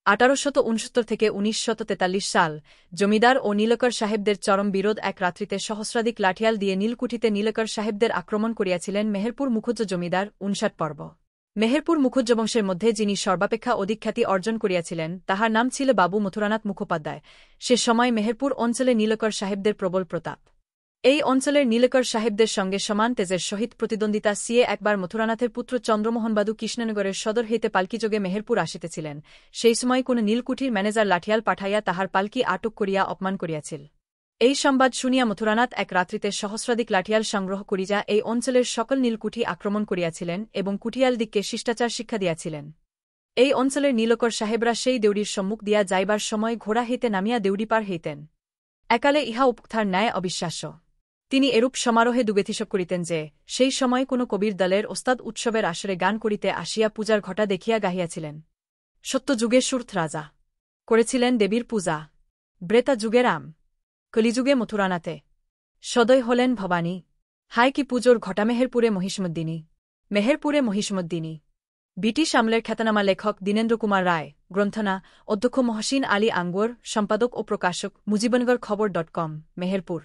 1869 থেকে 1943 সাল জমিদার ও নীলকর সাহেবদের চরম বিরোধ এক রাত্রিতে সহস্রাধিক লাঠিয়াল দিয়ে নীলকুঠিতে নীলকর সাহেবদের আক্রমণ করিয়াছিলেন মেহেরপুর মুখুজ্জ জমিদার 59 পর্ব। মেহেরপুর মুখুজ্জ বংশের মধ্যে যিনি সর্বাপেক্ষা অধিক খ্যাতি অর্জন করিয়াছিলেন তাহার নাম ছিল বাবু মথুরানাথ মুখোপাধ্যায়। সে সময় মেহেরপুর অঞ্চলে নীলকর সাহেবদের প্রবল প্রতাপ। এই অঞ্চলের নীলকর সাহেবদের সঙ্গে সমান তেজের সহিত প্রতিদ্বন্দ্বিতা সিয়ে একবার মথুরানাথের পুত্র চন্দ্রমোহনবাদু কৃষ্ণনগরের সদর হইতে পালকিযোগে মেহেরপুর আসিতেছিলেন। সেই সময় কোন নীলকুঠির ম্যানেজার লাঠিয়াল পাঠাইয়া তাহার পালকি আটক করিয়া অপমান করিয়াছিল। এই সংবাদ শুনিয়া মথুরানাথ এক রাত্রিতে সহস্রাধিক লাঠিয়াল সংগ্রহ করিয়া এই অঞ্চলের সকল নীলকুঠি আক্রমণ করিয়াছিলেন এবং কুঠিয়ালদিগকে শিষ্টাচার শিক্ষা দিয়াছিলেন। এই অঞ্চলের নীলকর সাহেবরা সেই দেউড়ির সম্মুখ দিয়া যাইবার সময় ঘোড়া হইতে নামিয়া দেউড়ি পার হইতেন। একালে ইহা উপথার ন্যায় অবিশ্বাস্য। তিনি এরূপ সমারোহে দুবেথিসব করিতেন যে সেই সময় কোন কবির দলের ওস্তাদ উৎসবের আসরে গান করিতে আসিয়া পূজার ঘটা দেখিয়া গাহিয়াছিলেন। সত্য যুগে সুরথ রাজা করেছিলেন দেবীর পূজা, ব্রেতা যুগে রাম, কলিযুগে মথুরানাথে সদয় হলেন ভবানী। হায় কি পুজোর ঘটা মেহেরপুরে মহিষমদ্দিনী, মেহেরপুরে মহিষমদ্দিনী। ব্রিটিশ আমলের খ্যাতনামা লেখক দীনেন্দ্র কুমার রায়, গ্রন্থনা অধ্যক্ষ মহসিন আলী আঙ্গুর, সম্পাদক ও প্রকাশক মুজিবনগর খবর.com, মেহেরপুর।